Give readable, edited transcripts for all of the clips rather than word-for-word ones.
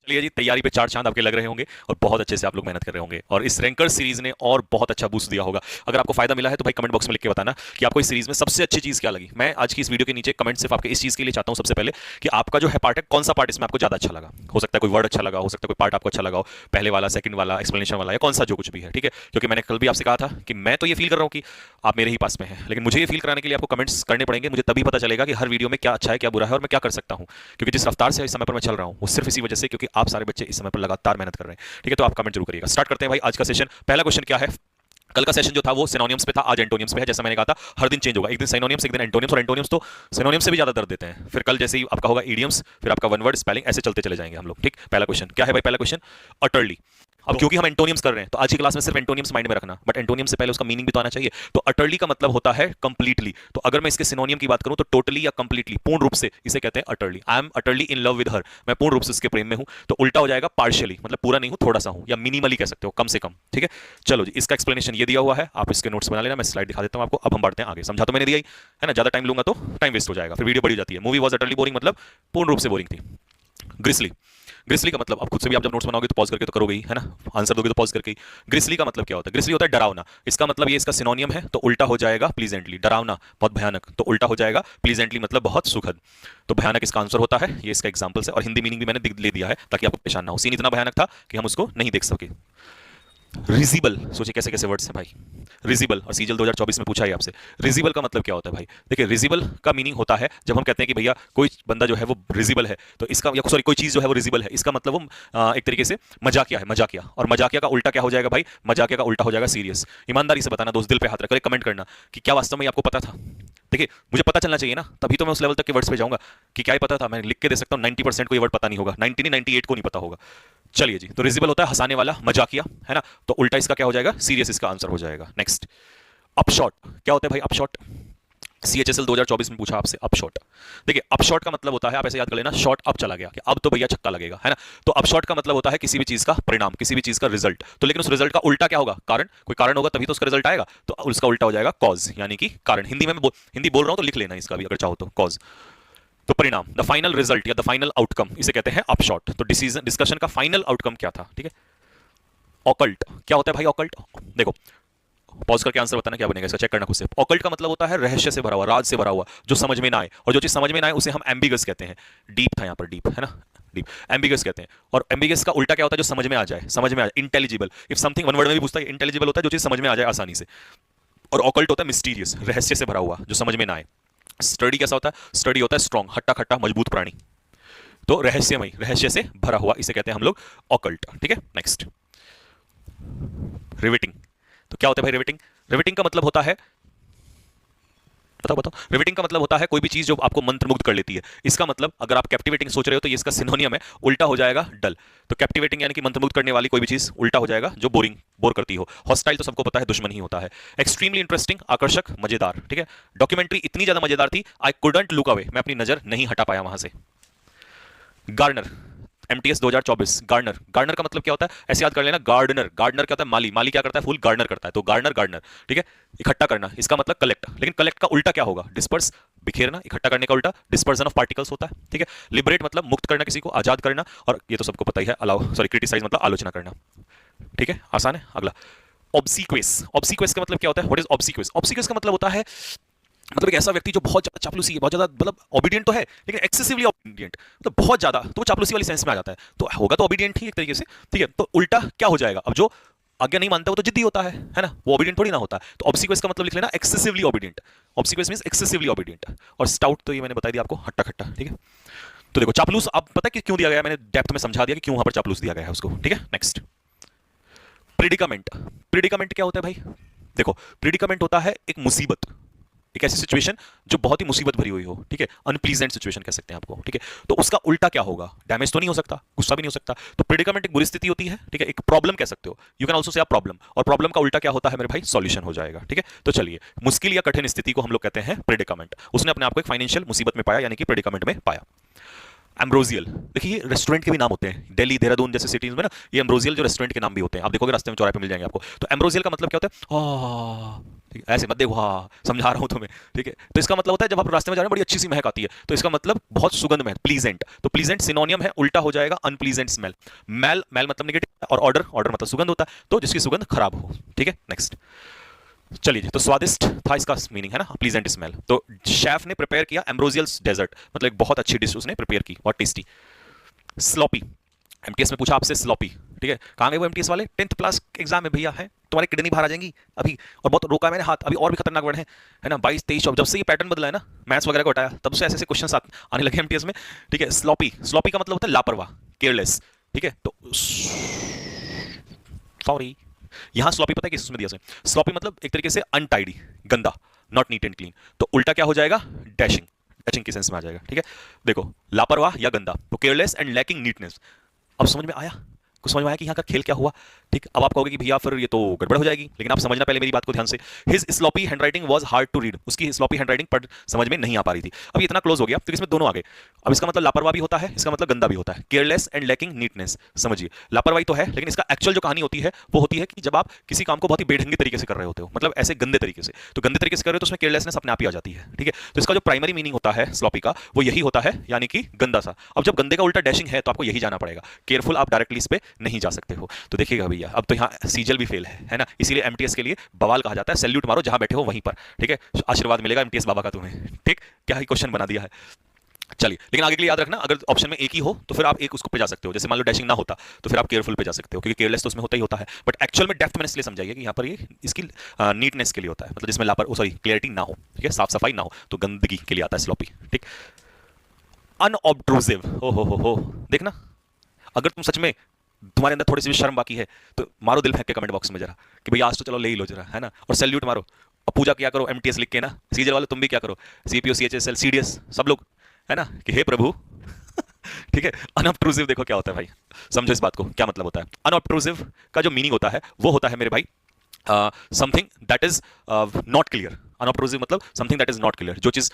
चलिए जी, तैयारी पे चार चांद आपके लग रहे होंगे और बहुत अच्छे से आप लोग मेहनत कर रहे होंगे और इस रैंकर सीरीज ने और बहुत अच्छा बूस्ट दिया होगा। अगर आपको फायदा मिला है तो भाई कमेंट बॉक्स में लिख के बताना कि आपको इस सीरीज में सबसे अच्छी चीज क्या लगी। मैं आज की इस वीडियो के नीचे कमेंट सिर्फ आपके इस चीज के लिए चाहता हूं सबसे पहले कि आपका जो है पार्ट है, कौन सा पार्ट इसमें आपको ज्यादा अच्छा लगा। हो सकता है कोई वर्ड अच्छा लगा, हो सकता है कोई पार्ट आपको अच्छा लगा हो, पहले वाला, सेकंड वाला, एक्सप्लेनेशन वाला, या कौन सा जो कुछ भी है, ठीक है। क्योंकि मैंने कल भी आपसे कहा था कि मैं तो ये फील कर रहा हूँ कि आप मेरे ही पास में हैं, लेकिन मुझे ये फील कराने के लिए आपको कमेंट्स करने पड़ेंगे। मुझे तभी पता चलेगा कि हर वीडियो में क्या अच्छा है, क्या बुरा है और मैं क्या कर सकता हूँ। क्योंकि जिस रफ्तार से इस समय पर मैं चल रहा हूँ वो सिर्फ इसी वजह से क्योंकि आप सारे बच्चे इस समय पर लगातार मेहनत कर रहे हैं, ठीक है। तो आप कमेंट जरूर करिएगा। स्टार्ट करते हैं भाई आज का सेशन। पहला क्वेश्चन क्या है? कल का सेशन जो था वो सिनोनिम्स पे था, आज एंटोनिम्स पे है। जैसा मैंने कहा था हर दिन चेंज होगा, एक दिन सिनोनिम्स, एक दिन एंटोनिम्स, और एंटोनिम्स तो सिनोनिम्स से भी ज्यादा दर्द देते हैं। फिर कल जैसे ही आपका होगा इडियम्स, फिर आपका वन वर्ड, स्पेलिंग, ऐसे चलते चले जाएंगे हम लोग, ठीक। पहला क्वेश्चन क्या है भाई? पहला क्वेश्चन अटरली। अब क्योंकि हम एंटोनियम्स कर रहे हैं तो आज की क्लास में सिर्फ एंटोनियम्स माइंड में रखना, बट एंटोनियम से पहले उसका मीनिंग भी तो आना चाहिए। तो अटरली का मतलब होता है कंप्लीटली। तो अगर मैं इसके सिनोनियम की बात करूं तो टोटली या कंप्लीटली, पूर्ण रूप से, इसे कहते हैं utterly. I am utterly in love with her, मैं पूर्ण रूप से उसके प्रेम में हूं। तो उल्टा हो जाएगा पार्शियली, मतलब पूरा नहीं हूं, थोड़ा सा हूं, या मिनिमली कह सकते हो, कम से कम, ठीक है। चलो जी, इसका एक्सप्लेनेशन ये दिया हुआ है, आप इसके नोट्स बना लेना, मैं स्लाइड दिखा देता हूं आपको। अब हम बढ़ते हैं आगे। समझा तो मैंने दिया ही है ना, ज्यादा टाइम लूंगा तो टाइम वेस्ट हो जाएगा, फिर वीडियो बड़ी हो जाती है। मूवी वॉज अटरली बोरिंग मतलब पूर्ण रूप से बोरिंग थी। ग्रिसली, ग्रिसली का मतलब अब खुद से भी आप जब नोट्स बनाओगे तो पॉज करके तो करोगे ही, है ना, आंसर दोगे तो पॉज करके ही। ग्रिसली का मतलब क्या होता है? ग्रिसली होता है डरावना। इसका मतलब ये इसका सिनोनियम है, तो उल्टा हो जाएगा प्लीजेंटली। डरावना बहुत भयानक, तो उल्टा हो जाएगा प्लीजेंटली, मतलब बहुत सुखद। तो भयानक इसका आंसर होता है, ये इसका एग्जांपल है। और हिंदी मीनिंग भी मैंने ले दिया है ताकि आपको परेशान ना हो। सीन इतना भयानक था कि हम उसको नहीं देख सके। रिजिबल, सोचिए कैसे कैसे वर्ड्स हैं भाई। रिजिबल, और सीजल 2024 में पूछा है आपसे, रिजिबल का मतलब क्या होता है भाई? देखिए, रिजिबल का मीनिंग होता है जब हम कहते हैं कि भैया कोई बंदा जो है वो रिजिबल है, तो इसका, या सॉरी, कोई चीज जो है वो रिजिबल है, इसका मतलब वो एक तरीके से मजाकिया है, मजाकिया। और मजाकिया का उल्टा क्या हो जाएगा भाई? मजाकिया का उल्टा हो जाएगा सीरियस। ईमानदारी से बताना दोस्त, दिल पे हाथ रखकर कमेंट करना कि क्या वास्तव में आपको पता था। देखिए, मुझे पता चलना चाहिए ना, तभी तो मैं उस लेवल तक के वर्ड्स पे जाऊंगा कि क्या ही पता था। मैं लिख के दे सकता हूँ 90% को ये वर्ड पता नहीं होगा, 90 नहीं 98 को नहीं पता होगा। चलिए जी, तो रिजिबल होता है हंसाने वाला, मजाकिया, है ना। तो उल्टा इसका क्या हो जाएगा? सीरियस इसका आंसर हो जाएगा। नेक्स्ट, अपशॉट। क्या होता है भाई अपशॉट? सीएचएसएल 2024 में पूछा आपसे अपशॉट। देखिए, अपशॉट का मतलब होता है, आप ऐसे याद कर लेना, शॉट अब चला गया कि अब तो भैया छक्का लगेगा, है ना। तो अपशॉट का मतलब होता है किसी भी चीज का परिणाम, किसी भी चीज का रिजल्ट। तो लेकिन उस रिजल्ट का उल्टा क्या होगा? कारण। कोई कारण होगा तभी तो उसका रिजल्ट आएगा, तो उसका उल्टा हो जाएगा कॉज, यानी कि कारण। हिंदी में मैं हिंदी बोल रहा हूं तो लिख लेना इसका भी अगर चाहो तो, कॉज। तो परिणाम, द फाइनल रिजल्ट या द फाइनल आउटकम, इसे कहते हैं अपशॉट। तो डिसीजन, डिस्कशन का फाइनल आउटकम क्या था, ठीक है। ऑकल्ट, क्या होता है भाई ऑकल्ट? देखो, पॉज करके आंसर बताना क्या बनेगा इसका, चेक करना खुद से। ऑकल्ट का मतलब होता है रहस्य से भरा हुआ, राज से भरा हुआ, जो समझ में ना आए। और जो चीज समझ में ना आए उसे हम एम्बिगस कहते हैं। डीप था यहाँ पर, डीप, है ना, डीप, एम्बिगस कहते हैं। और एम्बिगस का उल्टा क्या होता है? जो समझ में आ जाए, समझ में आ जाए, intelligible. If something, one word में भी पूछता है, इंटेलिजिबल होता है जो चीज समझ में आ जाए आसानी से। और ऑकल्ट होता है मिस्टीरियस, रहस्य से भरा हुआ, जो समझ में ना आए। स्टडी कैसा होता है? स्टडी होता है स्ट्रॉन्ग, हट्टा खट्टा मजबूत प्राणी। तो रहस्यमय, रहस्य से भरा हुआ, इसे कहते हैं हम लोग ऑकल्ट, ठीक है। Next, riveting. तो क्या होता है भाई रिवेटिंग? रिवेटिंग का मतलब होता है, बताओ बताओ, रिवेटिंग का मतलब होता है कोई भी चीज जो आपको मंत्रमुग्ध कर लेती है। इसका मतलब अगर आप कैप्टिवेटिंग सोच रहे हो तो ये इसका सिनोनियम है, उल्टा हो जाएगा डल। तो कैप्टिवेटिंग यानी कि मंत्रमुग्ध करने वाली कोई भी चीज, उल्टा हो जाएगा जो बोरिंग, बोर करती हो। हॉस्टाइल तो सबको पता है दुश्मन ही होता है। एक्सट्रीमली इंटरेस्टिंग, आकर्षक, मजेदार, ठीक है। डॉक्यूमेंट्री इतनी ज्यादा मजेदार थी, आई कुडंट लुक अवे, मैं अपनी नजर नहीं हटा पाया वहां से। Gardener, MTS 2024, gardener. गार्डनर का मतलब क्या होता है? ऐसे याद कर लेना, गार्डनर, गार्डनर क्या होता है? माली, माली क्या करता है? फूल गार्डनर करता है। तो गार्डनर, गार्डनर, ठीक है। इकट्ठा करना, इसका मतलब कलेक्ट। लेकिन कलेक्ट का उल्टा क्या होगा? डिस्पर्स, बिखेरना। इकट्ठा करने का उल्टा डिस्पर्सन ऑफ पार्टिकल्स होता है, ठीक है। लिबरेट मतलब मुक्त करना, किसी को आजाद करना। और ये तो सबको पता ही है, अलाउ, सॉरी, क्रिटिसाइज मतलब आलोचना करना, ठीक है, आसान है। अगला, ऑब्सीक्वेस। ऑब्सीक्वेस का मतलब क्या होता है? What is ऑब्सीक्वेस? ऑब्सीक्वेस का मतलब होता है, मतलब एक ऐसा व्यक्ति जो बहुत ज्यादा चापलूसी है, बहुत ज्यादा, मतलब ओबीडियंट तो है लेकिन एक्सेसिवली ओबीडियंट, मतलब बहुत ज्यादा, तो वो चापलूसी वाली सेंस में आ जाता है। तो होगा तो ओबीडियंट ही एक तरीके से, ठीक है। तो उल्टा क्या हो जाएगा? अब जो आज्ञा नहीं मानता वो तो जिद्दी होता है ना, वो ओबीडियंट थोड़ी ना होता। तो ऑब्सीक्वेस का मतलब लिख लेना excessively obedient. Obsequious means excessively obedient. और स्टाउट तो ये मैंने बता दिया आपको, हट्टा खट्टा, ठीक है। तो देखो चापलूस, आप पता है कि क्यों दिया गया, मैंने डेप्थ में समझा दिया कि क्यों वहां पर चापलूस दिया गया है उसको, ठीक है। नेक्स्ट, प्रिडिकामेंट। प्रिडिकामेंट क्या होता है भाई? देखो, प्रिडिकामेंट होता है एक मुसीबत, एक ऐसी सिचुएशन जो बहुत ही मुसीबत भरी हुई हो, ठीक है, अनप्लीजेंट सिचुएशन कह सकते हैं आपको, ठीक है। तो उसका उल्टा क्या होगा? डैमेज तो नहीं हो सकता, गुस्सा भी नहीं हो सकता। तो प्रेडिकामेंट एक बुरी स्थिति होती है, ठीक है, एक प्रॉब्लम कह सकते हो, you can also say a problem. और प्रॉब्लम का उल्टा क्या होता है मेरे भाई? सॉल्यूशन हो जाएगा, ठीक है। तो चलिए, मुश्किल या कठिन स्थिति को हम लोग कहते हैं प्रेडिकामेंट। उसने अपने आप को एक फाइनेंशियल मुसीबत में पाया, यानी कि प्रेडिकामेंट में पाया। एम्ब्रोजियल, देखिए ये रेस्टोरेंट के भी नाम होते हैं, दिल्ली, देहरादून जैसे सिटीज में ना, ये एम्ब्रोजियल जो रेस्टोरेंट के नाम भी होते हैं, आप देखोगे रास्ते में चौराहे पे मिल जाएंगे आपको। तो एम्ब्रोजियल का मतलब क्या होता है? ठीक है, ऐसे मत देखो, हाँ समझा रहा हूँ तुम्हें, ठीक है। तो इसका मतलब होता है जब आप रास्ते में जा रहे हैं बड़ी अच्छी सी महक आती है, तो इसका मतलब बहुत सुगंध में, प्लीजेंट। तो प्लीजेंट सिनोनियम है, उल्टा हो जाएगा अनप्लीजेंट स्मेल। मैल, मैल मतलब नेगेटिव, और ऑर्डर, ऑर्डर मतलब सुगंध होता है, तो जिसकी सुगंध खराब हो, ठीक है। नेक्स्ट चलिए जी, तो स्वादिष्ट था इसका मीनिंग है ना, प्लीजेंट स्मेल। तो शेफ ने प्रिपेयर किया एम्ब्रोजियल डेजर्ट, मतलब एक बहुत अच्छी डिश उसने प्रिपेयर की, बहुत टेस्टी। स्लॉपी, एमटीएस में पूछा आपसे स्लॉपी, ठीक है। कहाँ गए वो एमटीएस वाले, 10th क्लास एग्जाम में भैया है, तुम्हारी किडनी बाहर आ जाएंगी अभी। और बहुत रोका मैंने हाथ, अभी और भी खतरनाक वर्ड है ना, 22 23 जब से ये पैटर्न बदला है ना, मैथ्स वगैरह को हटाया, तब से ऐसे ऐसे क्वेश्चन आने लगे एमटीएस में, ठीक है। स्लॉपी, स्लॉपी का मतलब होता है लापरवाह, केयरलेस, ठीक है। तो सॉरी, यहां स्लॉपी पता है किस उसमें दिया से, स्लॉपी मतलब एक तरीके से अनटाइडी, गंदा, नॉट नीट एंड क्लीन। तो उल्टा क्या हो जाएगा, डैशिंग, डैशिंग की सेंस में आ जाएगा, ठीक है। देखो लापरवाह या गंदा, तो केयरलेस एंड लैकिंग नीटनेस। अब समझ में आया, कुछ समझ में आया कि यहाँ का खेल क्या हुआ, ठीक। अब आप कहोगे कि भैया फिर ये तो गड़बड़ हो जाएगी, लेकिन आप समझना पहले मेरी बात को ध्यान से। His sloppy handwriting was hard to read, उसकी स्लॉपी हैंडराइटिंग पढ़ समझ में नहीं आ पा रही थी। अब ये इतना क्लोज हो गया तो इसमें दोनों आ गए। अब इसका मतलब लापरवाह भी होता है, इसका मतलब गंदा भी होता है, केयरलेस एंड लैकिंग नीटनेस। समझिए, लापरवाही तो है, लेकिन इसका एक्चुअल जो कहानी होती है वो होती है कि जब आप किसी काम को बहुत ही बेढंगे तरीके से कर रहे होते हो, मतलब ऐसे गंदे तरीके से, तो गंदे तरीके से कर रहे हो तो उसमें केयरलेसनेस अपने आप ही आ जाती है, ठीक है। तो इसका जो प्राइमरी मीनिंग होता है स्लॉपी का, वो यही होता है, यानी कि गंदा सा। अब जब गंदे का उल्टा डैशिंग है तो आपको यही जाना पड़ेगा, केयरफुल आप डायरेक्टली इस पे नहीं जा सकते हो। तो देखिएगा भैया, अब तो यहाँ सीजल भी फेल है ना, इसीलिए एमटीएस के लिए बवाल कहा जाता है, सैल्यूट मारो जहां बैठे हो वहीं पर, ठीक है। आशीर्वाद मिलेगा एमटीएस बाबा का तुम्हें, ठीक। क्या ही क्वेश्चन बना दिया है। चलिए, लेकिन आगे के लिए याद रखना, अगर ऑप्शन में एक ही हो तो फिर आप एक उसको पे जा सकते हो, जैसे मान लो डैशिंग ना होता तो फिर आप केयरफुल पे जा सकते हो, क्योंकि केयरलेस तो उसमें होता ही होता है, बट एक्चुअल में डेप्थ मैंने इसलिए समझाइए कि यहाँ पर ये इसकी नीटनेस के लिए होता है, मतलब जिसमें लापर सॉरी क्लियरिटी ना हो, ठीक है, साफ सफाई ना हो, तो गंदगी के लिए आता है स्लॉपी, ठीक। अनऑब्ट्रूसिव, हो देखना, अगर तुम सच में तुम्हारे अंदर थोड़ी सी भी शर्म बाकी है तो मारो दिल फेंक के कमेंट बॉक्स में जरा कि भैया आज तो चलो ले ही लो जरा, है ना। और सैल्यूट मारो, और पूजा किया करो एमटीएस लिख के ना, सीजल वाले तुम भी क्या करो, सीपीओ सीएचएसएल सीडीएस सब लोग, है ना, कि हे प्रभु ठीक है। अनऑब्ट्रूसिव देखो क्या होता है भाई, समझो इस बात को क्या मतलब होता है। अनऑब्ट्रूसिव का जो मीनिंग होता है वो होता है मेरे भाई something that is not clear. Unobtrusive मतलब something that is not clear, जो चीज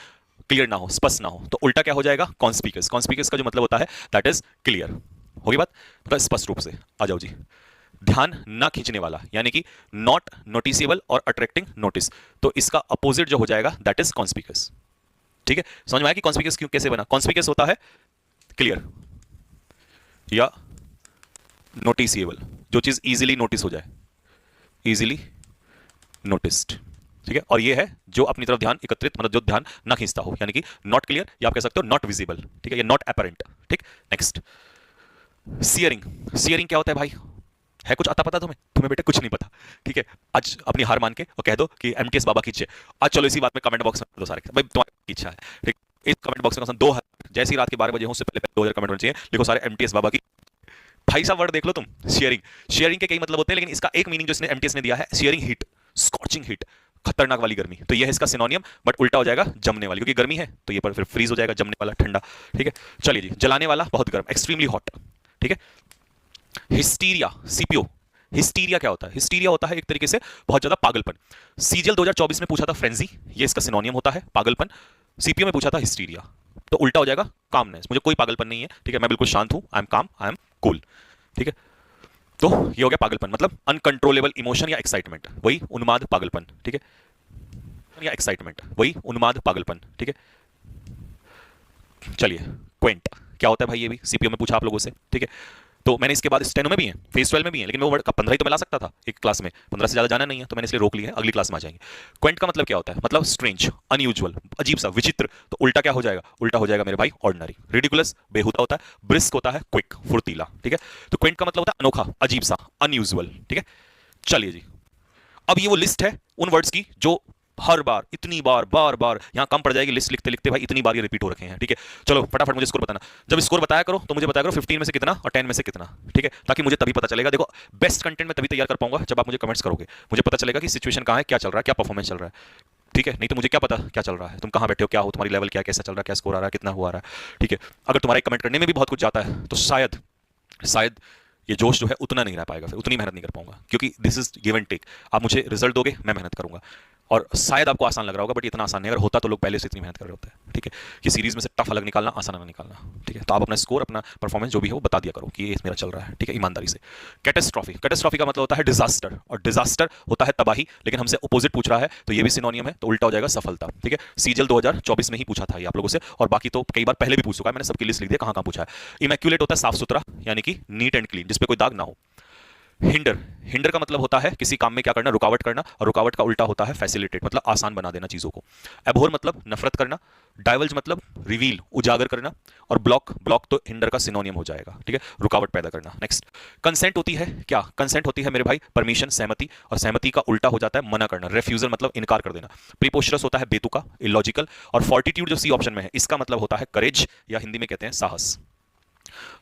क्लियर ना हो, स्पष्ट ना हो। तो उल्टा क्या हो जाएगा, कॉन्स्पिकस। कॉन्स्पिकस का जो मतलब होता है दैट इज क्लियर, होगी बात, मतलब स्पष्ट रूप से। आ जाओ जी, ध्यान ना खींचने वाला, यानी कि नॉट नोटिसेबल और अट्रैक्टिंग नोटिस, तो इसका अपोजिट जो हो जाएगा दैट इज कॉन्स्पिकस, ठीक है। समझ में आया कि कॉन्स्पिकस क्यों कैसे बना। कॉन्स्पिकस होता है क्लियर या नोटिसेबल, जो चीज इजीली नोटिस हो जाए, इजीली नोटिस्ड, ठीक है। और ये है जो अपनी तरफ ध्यान एकत्रित, मतलब जो ध्यान ना खींचता हो, यानी कि नॉट क्लियर, या आप कह सकते हो नॉट विजिबल, ठीक है, या नॉट अपरेंट, ठीक। Next shearing. सियरिंग क्या होता है भाई, है कुछ आता पता तुम्हें, तुम्हें बेटे कुछ नहीं पता, ठीक है। आज अपनी हार मान के और कह दो कि एमटीएस बाबा खींचे। आज चलो इसी बात में कमेंट बॉक्स में दो सारे, भाई तुम्हारी इच्छा है, ठीक। इस कमेंट बॉक्स में 2000, जैसी रात के 12 बजे हो उससे पहले 2000 कमेंट होने चाहिए, लिखो सारे एमटीएस बाबा की। भाई साहब वर्ड देख लो तुम, शेयरिंग। शेयरिंग के कई मतलब होते हैं, लेकिन इसका एक मीनिंग जो इसने एमटीएस ने दिया है, शेयरिंग हीट, स्कॉचिंग हीट, खतरनाक वाली गर्मी। तो ये है इसका सिनोनियम, बट उल्टा हो जाएगा जमने वाली, क्योंकि गर्मी है तो ये पर फिर फ्रीज हो जाएगा, जमने वाला ठंडा, ठीक है। चलिए जी, जलाने वाला बहुत गर्म, एक्सट्रीमली हॉट, ठीक है। Hysteria, CPO. हिस्टीरिया क्या होता है, हिस्टीरिया होता है एक तरीके से बहुत ज्यादा पागलपन। सीजीएल 2024 में पूछा था फ्रेंजी, ये इसका सिनोनियम होता है पागलपन। सीपीओ में पूछा था हिस्टीरिया, तो उल्टा हो जाएगा कामनेस, मुझे कोई पागलपन नहीं है, ठीक है, मैं बिल्कुल शांत हूं, आई एम काम, आई एम कूल, ठीक है। तो ये हो गया पागलपन, मतलब अनकंट्रोलेबल इमोशन या एक्साइटमेंट, वही उन्माद पागलपन, ठीक है, या एक्साइटमेंट वही उन्माद पागलपन, ठीक है। चलिए, क्वेंट क्या होता है भाई, ये भी सीपीओ में पूछा आप लोगों से, ठीक है। तो मैंने इसके बाद स्टेनो में भी है, फेस 12 में भी है, लेकिन वो वर्ड का 15 ही तो मिला सकता था एक क्लास में, 15 से ज्यादा जाना नहीं है, तो मैंने इसलिए रोक लिया है, अगली क्लास में आ जाएंगे। क्वेंट का मतलब क्या होता है, मतलब स्ट्रेंज, अनयूजुअल, अजीब सा, विचित्र। तो उल्टा क्या हो जाएगा, उल्टा हो जाएगा मेरे भाई ऑर्डिनरी। रिडिकुलस बेहुदा होता है, ब्रिस्क होता है क्विक, फुर्तीला, ठीक है। तो क्वेंट का मतलब होता है अनोखा, अजीब सा, अनयूजुअल, ठीक है। चलिए जी, अब ये वो लिस्ट है उन वर्ड्स की जो हर बार, इतनी बार, बार बार यहां कम पड़ जाएगी लिस्ट लिखते लिखते भाई, इतनी बार ये रिपीट हो रखे हैं, ठीक है। चलो फटाफट मुझे स्कोर बताना, जब स्कोर बताया करो तो मुझे बताया करो 15 में से कितना और 10 में से कितना, ठीक है, ताकि मुझे तभी पता चलेगा। देखो, बेस्ट कंटेंट मैं तभी तैयार कर पाऊंगा जब आप मुझे कमेंट्स करोगे, मुझे पता चलेगा कि सिचुएशन कहां है, क्या चल रहा है, क्या परफॉर्मेंस चल रहा है, ठीक है। नहीं तो मुझे क्या पता क्या चल रहा है, तुम कहां बैठे हो, क्या हो, तुम्हारी लेवल क्या, कैसा चल रहा है, क्या स्कोर आ रहा है, कितना हुआ रहा है, ठीक है। अगर तुम्हारे कमेंट करने में भी बहुत कुछ जाता है तो शायद शायद ये जोश जो है उतना नहीं रह पाएगा, फिर उतनी मेहनत नहीं कर पाऊंगा, क्योंकि this is give and take. आप मुझे रिजल्ट दोगे, मैं मेहनत करूंगा, और शायद आपको आसान लग रहा होगा, बट इतना आसान नहीं, अगर होता तो लोग पहले से इतनी मेहनत कर रहे होते हैं। ठीक है, कि सीरीज में से टफ अलग निकालना, आसान अलग निकालना। ठीक है, तो आप अपना स्कोर, अपना परफॉर्मेंस जो भी है वो बता दिया करो कि ये मेरा चल रहा है। ठीक है, ईमानदारी से। कैटेस्ट्रॉफी, कैटेस्ट्रॉफी का मतलब होता है डिजास्टर, और डिजास्टर होता है तबाही, लेकिन हमसे अपोजिट पूछ रहा है तो ये भी सिनोनियम है, तो उल्टा हो जाएगा सफलता। ठीक है, सीजल 2024 में ही पूछा था ये आप लोगों से, और बाकी तो कई बार पहले भी पूछ चुका है, मैंने सबकी लिस्ट लिख दिया कहां कहां पूछा है। इमैक्युलेट होता है साफ सुथरा, यानी कि नीट एंड क्लीन, जिसपे कोई दाग ना हो। हिंडर, हिंडर का मतलब होता है किसी काम में क्या करना, रुकावट करना, और रुकावट का उल्टा होता है फैसिलिटेट, मतलब आसान बना देना चीजों को। एबोर मतलब नफरत करना, डाइवल्ज मतलब रिवील, उजागर करना, और ब्लॉक, ब्लॉक तो हिंडर का सिनोनियम हो जाएगा। ठीक है, रुकावट पैदा करना। नेक्स्ट, कंसेंट होती है क्या, कंसेंट होती है मेरे भाई परमिशन, सहमति, और सहमति का उल्टा हो जाता है मना करना, रेफ्यूजल मतलब इनकार कर देना। प्रीपोस्टरस होता है बेतुका, इलॉजिकल, और फॉर्टिट्यूड जो सी ऑप्शन में है इसका मतलब होता है करेज, या हिंदी में कहते हैं साहस।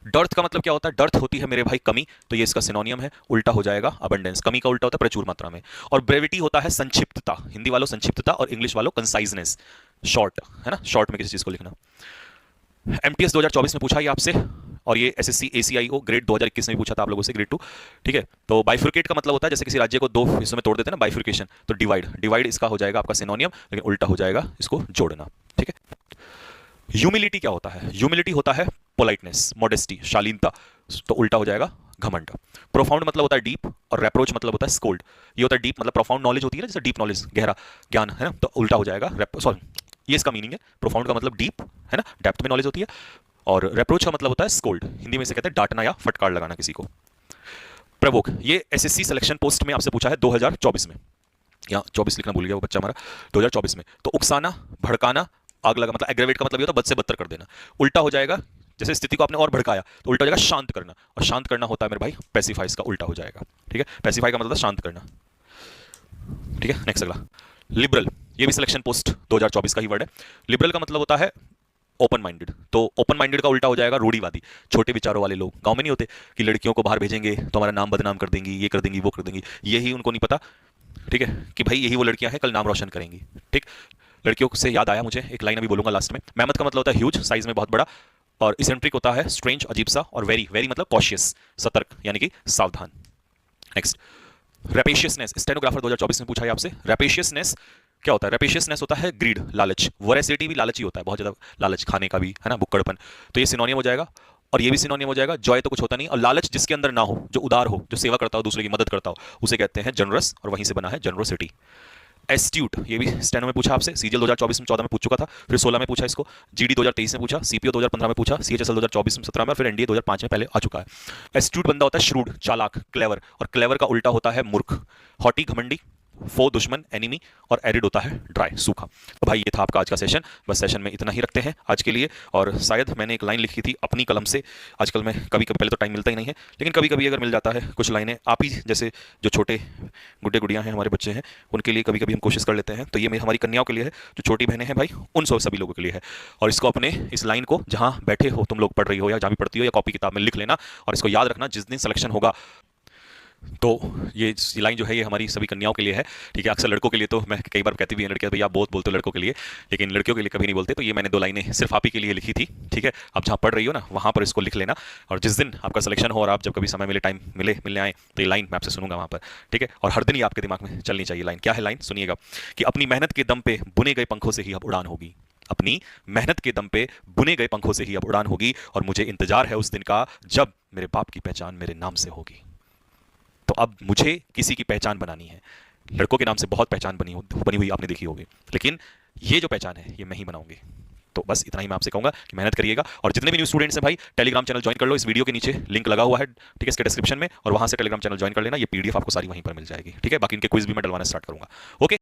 डर्थ का मतलब क्या होता है, डर्थ होती है मेरे भाई कमी, तो ये इसका सिनोनियम है, उल्टा हो जाएगा अबंडेंस। कमी का उल्टा होता है प्रचुर मात्रा में। और ब्रेविटी होता है संक्षिप्तता, हिंदी वालों संक्षिप्तता, और इंग्लिश वालों कंसाइजनेस, शॉर्ट, है ना, शॉर्ट में किसी चीज को लिखना। एमटीएस 2024 में पूछा ये आपसे, और ये एसएससी एसीआईओ ग्रेड 2021 में भी पूछा था आप लोगों से, ग्रेड 2। ठीक है, तो बाइफ्रिकेट का मतलब होता है जैसे किसी राज्य को दो हिस्सों में तोड़ देते हैं ना, बाइफ्रिकेशन, तो डिवाइड, डिवाइड इसका हो जाएगा आपका सिनोनियम, लेकिन उल्टा हो जाएगा इसको जोड़ना। ठीक है, ह्यूमिलिटी क्या होता है, ह्यूमिलिटी होता है पोलाइटनेस, मॉडेस्टी, शालीनता, तो उल्टा हो जाएगा घमंड। प्रोफाउंड मतलब होता है डीप, और रेप्रोच मतलब होता है स्कोल्ड। ये होता है डीप, मतलब प्रोफाउंड नॉलेज होती है ना, जैसे डीप नॉलेज, गहरा ज्ञान, है ना, तो उल्टा हो जाएगा सॉरी, ये इसका मीनिंग है। प्रोफाउंड का मतलब डीप, है ना, डेप्थ में नॉलेज होती है, और रेप्रोच का मतलब होता है स्कोल्ड, हिंदी में इसे कहते हैं डांटना या फटकार लगाना किसी को। प्रवोक, ये एसएससी सिलेक्शन पोस्ट में आपसे पूछा है 2024 में, यहाँ 24 लिखना भूल गया वो बच्चा हमारा, 2024 में। तो उकसाना, भड़काना, आग लगा, मतलब एग्रेवेट का मतलब ये होता है बद से बदतर कर देना, उल्टा हो जाएगा जैसे स्थिति को आपने और भड़काया तो उल्टा हो जाएगा शांत करना, और शांत करना होता है मेरे भाई पैसिफाई, इसका उल्टा हो जाएगा। ठीक है, पैसिफाई का मतलब शांत करना। ठीक है, नेक्स्ट अगला, लिबरल, ये भी सिलेक्शन पोस्ट 2024 का ही वर्ड है। लिबरल का मतलब होता है ओपन माइंडेड, तो ओपन माइंडेड का उल्टा हो जाएगा रूढ़िवादी, छोटे विचारों वाले लोग। गांव में नहीं होते कि लड़कियों को बाहर भेजेंगे तो हमारा नाम बदनाम कर देंगी, ये कर देंगी, वो कर देंगी, यही उनको नहीं पता। ठीक है, कि भाई यही वो लड़कियां हैं कल नाम रोशन करेंगी। ठीक, लड़कियों से याद आया मुझे, एक लाइन अभी बोलूंगा लास्ट में। मेहमत का मतलब होता है ह्यूज, साइज में बहुत बड़ा, और इसेंट्रिक होता है स्ट्रेंज, अजीब सा, और वेरी, वेरी मतलब कॉशियस, सतर्क, यानी कि सावधान। नेक्स्ट, रेपेशियसनेस, स्टेनोग्राफर 2024 में पूछा है आपसे, रेपेशियसनेस क्या होता है। रेपेशियसनेस होता है ग्रीड, लालच, वोरेसिटी भी लालच ही होता है, बहुत ज्यादा लालच, खाने का भी, है ना, बुक्कड़पन, तो ये सिनोनियम हो जाएगा। और ये भी सिनोनियम हो जाएगा, जॉय तो कुछ होता नहीं, और लालच जिसके अंदर ना हो, जो उदार हो, जो सेवा करता हो, दूसरे की मदद करता हो, उसे कहते हैं जनरस, और वहीं से बना है जनरोसिटी। एस्ट्यूट, ये भी स्टेनो में पूछा आपसे, सीजीएल 2024 में 14 में पूछ चुका था, फिर 16 में पूछा इसको, जीडी 2023 में पूछा, सीपीओ 2015 में पूछा, सीएचएसएल 2024 में 17 में, फिर एनडीए 2005 में पहले आ चुका है। एस्ट्यूट बंदा होता है श्रूड, चालाक, क्लेवर, और क्लेवर का उल्टा होता है मूर्ख। हॉटी, घमंडी, फो, दुश्मन, एनिमी, और एरिड होता है ड्राई, सूखा। तो भाई ये था आपका आज का सेशन, बस सेशन में इतना ही रखते हैं आज के लिए। और शायद मैंने एक लाइन लिखी थी अपनी कलम से, आजकल मैं कभी कभी, पहले तो टाइम मिलता ही नहीं है, लेकिन कभी कभी अगर मिल जाता है कुछ लाइनें, आप ही जैसे जो छोटे गुड्डे गुड़ियाँ हैं, हमारे बच्चे हैं, उनके लिए कभी कभी हम कोशिश कर लेते हैं। तो ये हमारी कन्याओं के लिए है, जो छोटी बहनें हैं भाई, उन सभी लोगों के लिए है। और इसको अपने इस लाइन को जहाँ बैठे हो तुम लोग, पढ़ रही हो या जहाँ भी पढ़ती हो, या कॉपी किताब में लिख लेना, और इसको याद रखना जिस दिन सिलेक्शन होगा। तो ये लाइन जो है ये हमारी सभी कन्याओं के लिए है। ठीक है, अक्सर लड़कों के लिए तो मैं कई बार कहती भी है लड़कियां, भैया आप बहुत बोलते हो लड़कों के लिए, लेकिन लड़कियों के लिए कभी नहीं बोलते। तो ये मैंने 2 लाइनें सिर्फ आप ही के लिए लिखी थी। ठीक है, आप जहाँ पढ़ रही हो ना वहाँ पर इसको लिख लेना, और जिस दिन आपका सिलेक्शन हो और आप जब कभी समय मिले, टाइम मिले, मिलने आए, तो ये लाइन मैं आपसे सुनूंगा वहाँ पर। ठीक है, और हर दिन ही आपके दिमाग में चलनी चाहिए लाइन। क्या है लाइन, सुनिएगा, कि अपनी मेहनत के दम पे बुने गए पंखों से ही अब उड़ान होगी, अपनी मेहनत के दम पे बुने गए पंखों से ही अब उड़ान होगी, और मुझे इंतजार है उस दिन का जब मेरे बाप की पहचान मेरे नाम से होगी। तो अब मुझे किसी की पहचान बनानी है। लड़कों के नाम से बहुत पहचान बनी हुई आपने देखी होगी, लेकिन ये जो पहचान है ये मैं ही बनाऊंगी। तो बस इतना ही मैं आपसे कहूंगा कि मेहनत करिएगा। और जितने भी न्यू स्टूडेंट्स हैं भाई, टेलीग्राम चैनल ज्वाइन कर लो, इस वीडियो के नीचे लिंक लगा हुआ है, ठीक है, इसके डिस्क्रिप्शन में, और वहां से टेलीग्राम चैनल ज्वाइन कर लेना, ये पीडीएफ आपको सारी वहीं पर मिल जाएगी। ठीक है, बाकी इनके क्विज भी मैं डलवाना स्टार्ट करूंगा। ओके।